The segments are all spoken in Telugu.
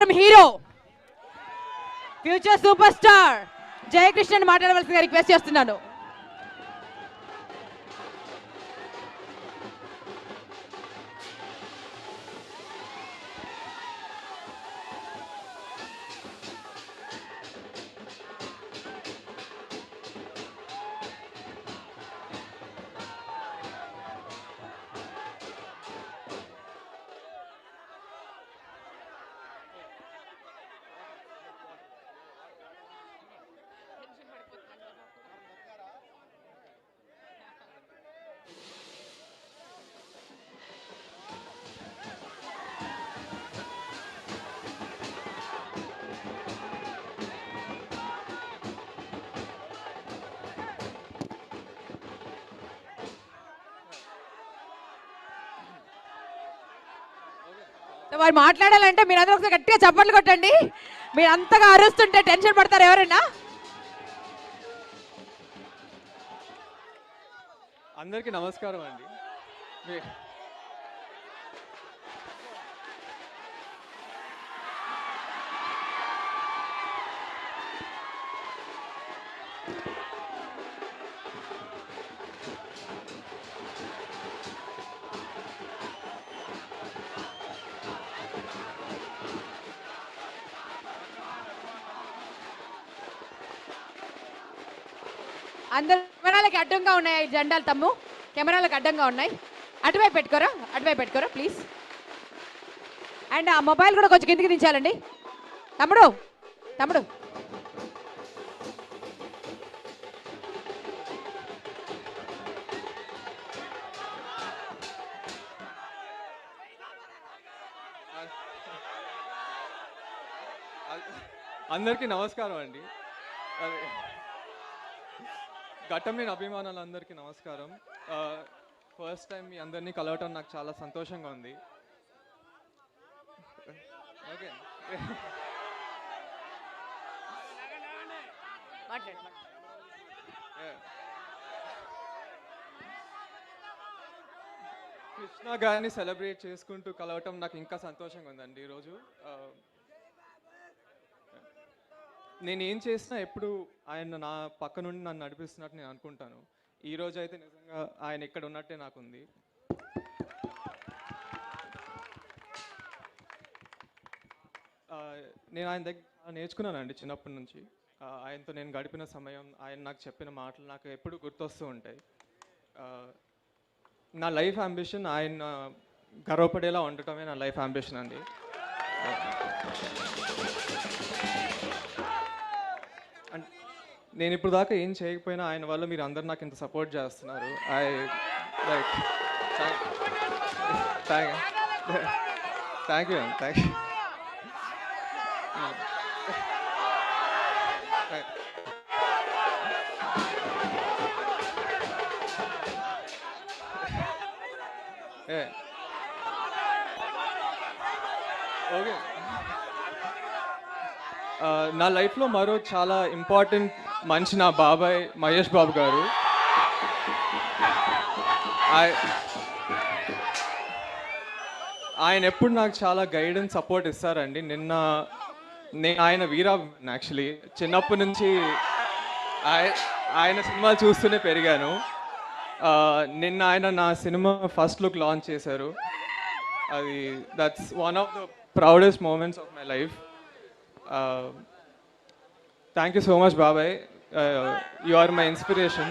హీరో ఫ్యూచర్ సూపర్ స్టార్ జయకృష్ణని మాట్లాడవలసిందిగా రిక్వెస్ట్ చేస్తున్నాను. వారు మాట్లాడాలంటే మీరు అందరూ ఒకసారి గట్టిగా చప్పట్లు కొట్టండి. మీరు అంతగా అరుస్తుంటే టెన్షన్ పడతారు ఎవరైనా. అందరికీ నమస్కారం అండి. అందరు కెమెరాలకి అడ్డంగా ఉన్నాయి జెండాలు, తమ్ము కెమెరాలకు అడ్డంగా ఉన్నాయి. అటువైపు పెట్టుకోరా ప్లీజ్. అండ్ ఆ మొబైల్ కూడా కొంచెం కిందికి దించాలండి. తమ్ముడు అందరికీ నమస్కారం అండి. ఘట్టంలేని అభిమానులందరికీ నమస్కారం. ఫస్ట్ టైం మీ అందరినీ కలవటం నాకు చాలా సంతోషంగా ఉంది. ఓకే, కృష్ణ గారిని సెలబ్రేట్ చేసుకుంటూ కలవటం నాకు ఇంకా సంతోషంగా ఉందండి. ఈరోజు నేను ఏం చేసినా ఎప్పుడు ఆయన నా పక్క నుండి నన్ను నడిపిస్తున్నట్టు నేను అనుకుంటాను. ఈరోజు అయితే నిజంగా ఆయన ఇక్కడ ఉన్నట్టే నాకుంది. నేను ఆయన దగ్గర నేర్చుకున్నానండి చిన్నప్పటి నుంచి. ఆయనతో నేను గడిపిన సమయం, ఆయన నాకు చెప్పిన మాటలు నాకు ఎప్పుడు గుర్తొస్తూ ఉంటాయి. నా లైఫ్ అంబిషన్ ఆయన గర్వపడేలా ఉండటమే నా లైఫ్ అంబిషన్ అండి. నేను ఇప్పుడు దాకా ఏం చేయకపోయినా ఆయన వల్ల మీరు అందరు నాకు ఇంత సపోర్ట్ చేస్తున్నారు. Thank you. ఓకే, నా లైఫ్లో మరో చాలా ఇంపార్టెంట్ మనిషి నా బాబాయ్ మహేష్ బాబు గారు. ఆయన ఎప్పుడు నాకు చాలా గైడెన్స్ సపోర్ట్ ఇస్తారండి. నేను ఆయన వీరా యాక్చువల్లీ చిన్నప్పటి నుంచి ఆయన సినిమాలు చూస్తూనే పెరిగాను. నిన్న ఆయన నా సినిమా ఫస్ట్ లుక్ లాంచ్ చేశారు. అది that's one of the proudest moments of my life. Thank you so much, Babai. You are my inspiration.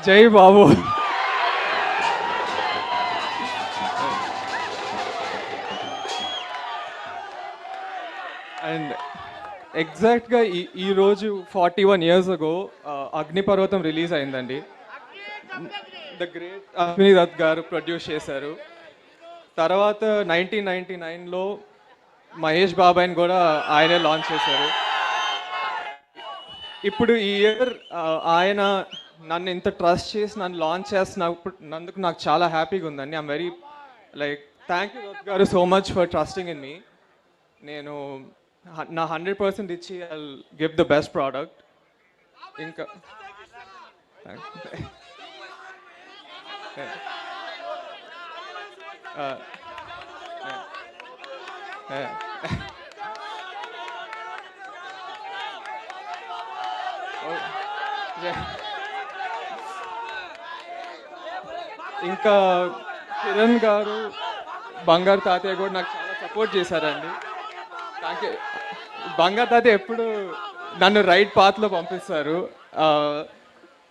Jai Babu. And ఎగ్జాక్ట్గా ఈ రోజు 41 years ago అగ్నిపర్వతం రిలీజ్ అయిందండి. ద గ్రేట్ అశ్విని దత్ గారు ప్రొడ్యూస్ చేశారు. తర్వాత 1999లో మహేష్ బాబాయ్ని కూడా ఆయనే లాంచ్ చేశారు. ఇప్పుడు ఈ ఇయర్ ఆయన నన్ను ఇంత ట్రస్ట్ చేసి నన్ను లాంచ్ చేస్తున్నందుకు నాకు చాలా హ్యాపీగా ఉందండి. I'm very thank you Dutt garu so much for trusting in me. నేను నా 100% ఇచ్చి I will give the best product. ఇంకా Uh, uh, oh, yeah. ఇంకా కిరణ్ గారు, బంగారు తాతయ్య కూడా నాకు చాలా సపోర్ట్ చేశారండి. Thank you. బంగారు తాతయ్య ఎప్పుడు నన్ను రైట్ పాత్లో పంపిస్తారు.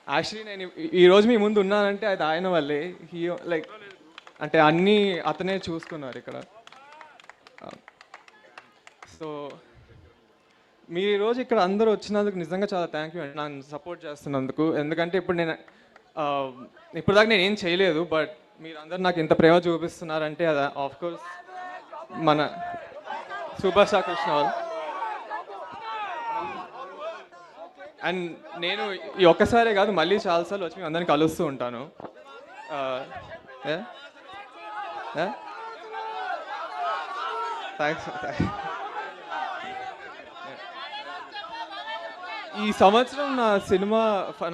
యాక్చువల్లీ నేను ఈరోజు మీ ముందు ఉన్నానంటే అది ఆయన వల్లే. లైక్ అంటే అన్నీ అతనే చూసుకున్నారు ఇక్కడ. సో మీరు ఈరోజు ఇక్కడ అందరూ వచ్చినందుకు నిజంగా చాలా థ్యాంక్ యూ అండి, నన్ను సపోర్ట్ చేస్తున్నందుకు. ఎందుకంటే ఇప్పుడు ఇప్పుడు దాకా నేను ఏం చేయలేదు, బట్ మీరు అందరు నాకు ఇంత ప్రేమ చూపిస్తున్నారంటే అది ఆఫ్ కోర్స్ మన సూపర్ స్టార్ కృష్ణ వాళ్ళు. అండ్ నేను ఈ ఒక్కసారే కాదు, మళ్ళీ చాలాసార్లు వచ్చి మీ అందరిని కలుస్తూ ఉంటాను. థ్యాంక్స్. ఈ సంవత్సరం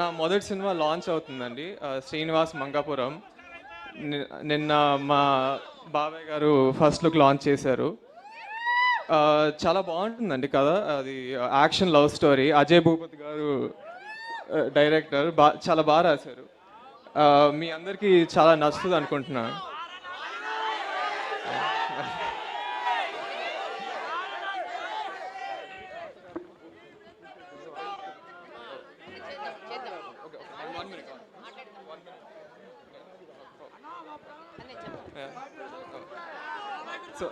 నా మొదటి సినిమా లాంచ్ అవుతుందండి, శ్రీనివాస్ మంగాపురం. నిన్న మా బాబాయ్ గారు ఫస్ట్ లుక్ లాంచ్ చేశారు. చాలా బాగుంటుందండి కథ. అది action love story. Ajay Bhupathi గారు డైరెక్టర్. చాలా బాగా రాశారు. మీ అందరికీ చాలా నచ్చుతుంది అనుకుంటున్నాను. సో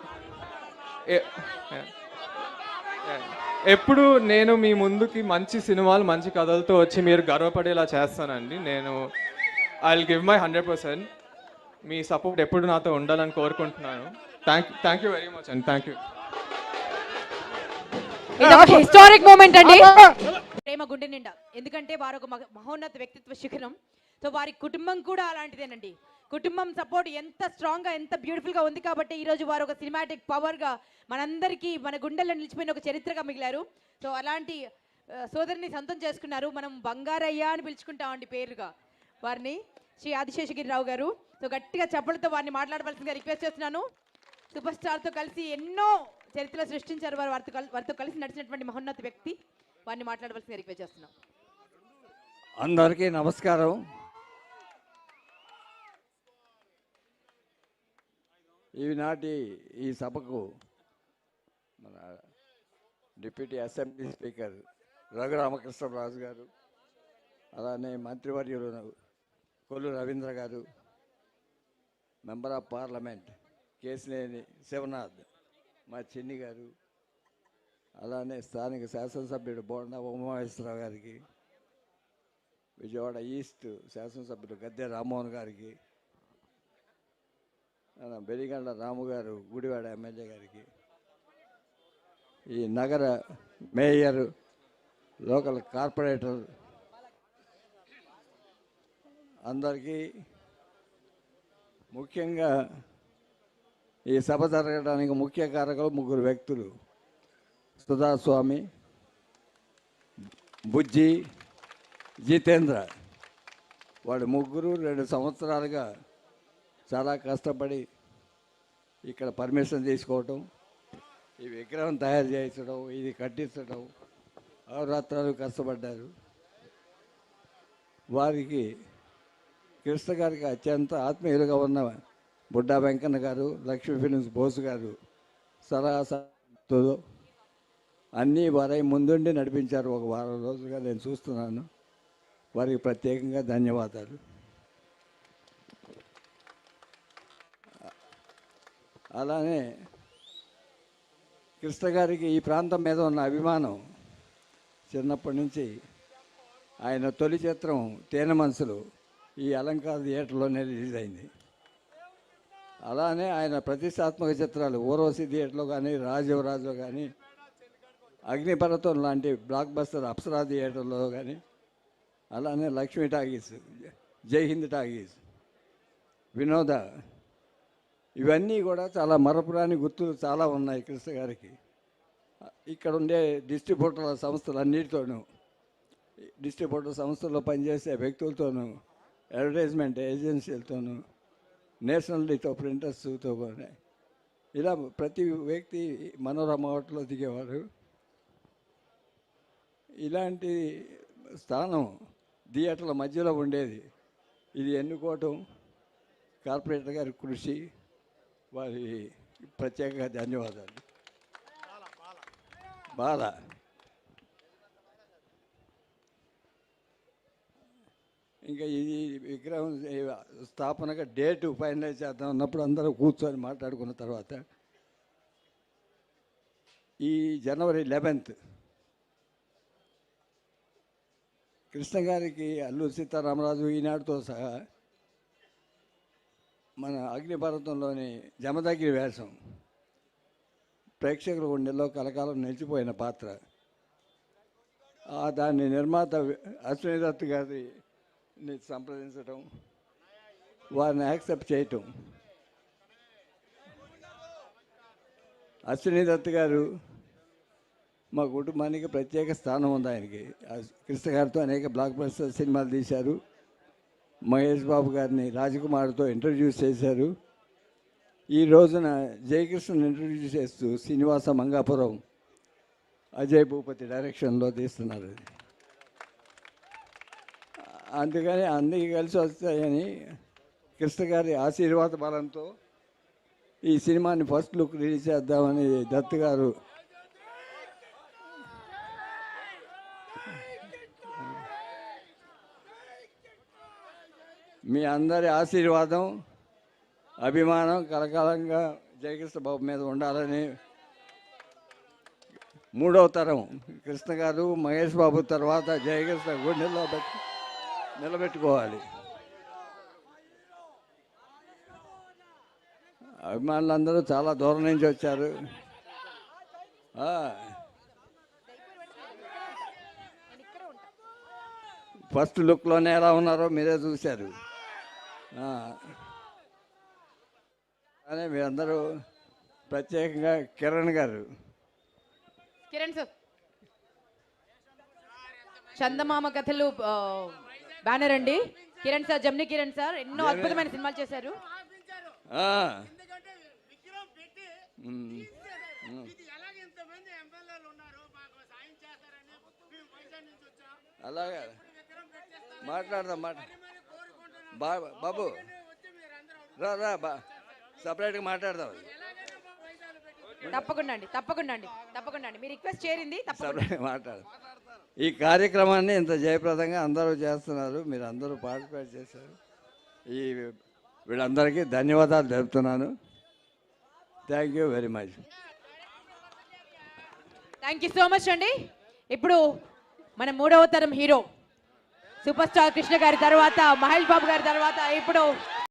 ఎప్పుడు నేను మీ ముందుకి మంచి సినిమాలు, మంచి కథలతో వచ్చి మీరు గర్వపడేలా చేస్తానండి. నేను I will give my 100%. Me support ఎప్పుడు నాతో ఉండాలని కోరుకుంటున్నాను. థ్యాంక్ యూ వెరీ మచ్ అండి. Thank you. హిస్టారిక్ మూమెంట్ అండి. ప్రేమ గుండె నిండా. ఎందుకంటే వారు ఒక మహోన్నత వ్యక్తిత్వ శిఖరం. సో వారి కుటుంబం కూడా అలాంటిదేనండి. కుటుంబం సపోర్ట్ ఎంత స్ట్రాంగ్గా, ఎంత బ్యూటిఫుల్గా ఉంది కాబట్టి ఈరోజు వారు ఒక సినిమాటిక్ పవర్గా మనందరికీ మన గుండెల్లో నిలిచిపోయిన ఒక చరిత్రగా మిగిలారు. సో అలాంటి సోదరిని సొంతం చేసుకున్నారు. మనం బంగారయ్య అని పిలుచుకుంటామండి పేరుగా వారిని, శ్రీ ఆదిశేషగిరిరావు గారు. సో గట్టిగా చప్పలతో వారిని మాట్లాడవలసిందిగా రిక్వెస్ట్ చేస్తున్నాను. సూపర్ స్టార్తో కలిసి ఎన్నో చరిత్రలు సృష్టించారు వారు. వారితో కలిసి నడిచినటువంటి మహోన్నత వ్యక్తి. వారిని మాట్లాడవలసిందిగా రిక్వెస్ట్ చేస్తున్నాం. అందరికీ నమస్కారం. ఈనాటి ఈ సభకు మన డిప్యూటీ అసెంబ్లీ స్పీకర్ రఘురామకృష్ణరాజు గారు, అలానే మంత్రివర్యులు కొల్లు రవీంద్ర గారు, member of parliament Kesineni Sivanath, మా చిన్ని గారు, అలానే స్థానిక శాసనసభ్యుడు బోండా ఉమామహేశ్వరరావు గారికి, విజయవాడ ఈస్ట్ శాసనసభ్యుడు గద్దె రామ్మోహన్ గారికి, బెలిగండ్ల రాము గారు గుడివాడ ఎమ్మెల్యే గారికి, ఈ నగర మేయర్, లోకల్ కార్పొరేటర్ అందరికీ, ముఖ్యంగా ఈ సభ జరగడానికి ముఖ్య కారకులు ముగ్గురు వ్యక్తులు: సుధాస్వామి, బుజ్జి, జితేంద్ర. వాళ్ళు ముగ్గురు 2 సంవత్సరాలుగా చాలా కష్టపడి ఇక్కడ పర్మిషన్ తీసుకోవటం, ఈ విగ్రహం తయారు చేయించడం, ఇది కట్టించడం, అహోరాత్రాలు కష్టపడ్డారు. వారికి కృష్ణ గారికి అత్యంత ఆత్మీయులుగా ఉన్న బుడ్డా వెంకన్న గారు, లక్ష్మీ ఫిలిమ్స్ బోసు గారు సలహాతో అన్నీ వారై ముందుండి నడిపించారు. ఒక వారం రోజులుగా నేను చూస్తున్నాను. వారికి ప్రత్యేకంగా ధన్యవాదాలు. అలానే కృష్ణ గారికి ఈ ప్రాంతం మీద ఉన్న అభిమానం చిన్నప్పటి నుంచి. ఆయన తొలి చిత్రం తేనె మనసులు ఈ అలంకార థియేటర్లోనే రిలీజ్ అయింది. అలానే ఆయన ప్రతిష్టాత్మక చిత్రాలు ఊర్వశి థియేటర్లో కానీ, రాజీవరాజులో కానీ, అగ్నిపర్వతం లాంటి బ్లాక్ బస్టర్ అప్సరా థియేటర్లో కానీ, అలానే లక్ష్మీ టాకీస్, జై హింద్ టాకీస్, వినోద, ఇవన్నీ కూడా చాలా మరపురాని గుర్తులు చాలా ఉన్నాయి కృష్ణ గారికి. ఇక్కడ ఉండే డిస్ట్రిబ్యూటర్ల సంస్థలన్నిటితోనూ, డిస్ట్రిబ్యూటర్ సంస్థల్లో పనిచేసే వ్యక్తులతోనూ అడ్వర్టైజ్మెంట్ ఏజెన్సీలతోనూ నేషనల్తో ప్రింటర్స్తో ఇలా ప్రతి వ్యక్తి మనోరమ హోటల్లో దిగేవారు. ఇలాంటి స్థానం థియేటర్ల మధ్యలో ఉండేది. ఇది ఎన్నుకోవటం కార్పొరేటర్ గారి కృషి, వారి ప్రత్యేకంగా ధన్యవాదాలు. బాల ఇంకా ఈ విగ్రహం స్థాపనగా డేటు ఫైనలైజ్ చేద్దాం అన్నప్పుడు అందరూ కూర్చొని మాట్లాడుకున్న తర్వాత ఈ జనవరి 11th కృష్ణ గారికి అల్లూరి సీతారామరాజు ఈనాడుతో సహా మన అగ్నిపర్వతంలోని జమదగ్ని వేషం ప్రేక్షకుల గుండెల్లో కలకాలం నిలిచిపోయిన పాత్ర. దాన్ని నిర్మాత అశ్విని దత్ గారిని సంప్రదించడం, వారిని యాక్సెప్ట్ చేయటం. అశ్విని దత్ గారు మా కుటుంబానికి ప్రత్యేక స్థానం ఉంది. ఆయనకి కృష్ణ గారితో అనేక బ్లాక్ బస్టర్ సినిమాలు తీశారు. మహేష్ బాబు గారిని రాజకుమార్తో ఇంట్రడ్యూస్ చేశారు. ఈ రోజున జయకృష్ణను ఇంట్రడ్యూస్ చేస్తూ శ్రీనివాస మంగాపురం అజయ్ భూపతి డైరెక్షన్లో తీస్తున్నారు. అందుకని అన్నీ కలిసి వస్తాయని కృష్ణ గారి ఆశీర్వాద బలంతో ఈ సినిమాని ఫస్ట్ లుక్ రిలీజ్ చేద్దామని దత్ గారు మీ అందరి ఆశీర్వాదం, అభిమానం కలకాలంగా జయకృష్ణ బాబు మీద ఉండాలని, మూడవ తరం కృష్ణ గారు మహేష్ బాబు తర్వాత జయకృష్ణ గుండెల్లో నిలబెట్టుకోవాలి. అభిమానులందరూ చాలా దూరం నుంచి వచ్చారు. ఫస్ట్ లుక్లోనే ఎలా ఉన్నారో మీరే చూశారు. కానీ మీరందరూ ప్రత్యేకంగా కిరణ్ గారు, కిరణ్ సార్, చందమామ కథలు బ్యానర్ అండి. కిరణ్ సార్, జమ్ని కిరణ్ సార్ ఎన్నో అద్భుతమైన సినిమాలు చేశారు. అలాగే మాట్లాడదాం. బాబు రా సపరేట్గా మాట్లాడదాం. తప్పకుండా అండి, తప్పకుండా అండి, తప్పకుండా అండి. మీ రిక్వెస్ట్ చేరింది, సపరేట్గా మాట్లాడదాం. ఈ కార్యక్రమాన్ని ఇంత జయప్రదంగా అందరూ చేస్తున్నారు, మీరు అందరూ పార్టిసిపేట్ చేశారు. వీళ్ళందరికీ ధన్యవాదాలు తెలుపుతున్నాను. Thank you very much. Thank you so much అండి. ఇప్పుడు మన మూడవ తరం హీరో సూపర్ స్టార్ కృష్ణ గారి తర్వాత, మహేష్ బాబు గారి తర్వాత ఇప్పుడు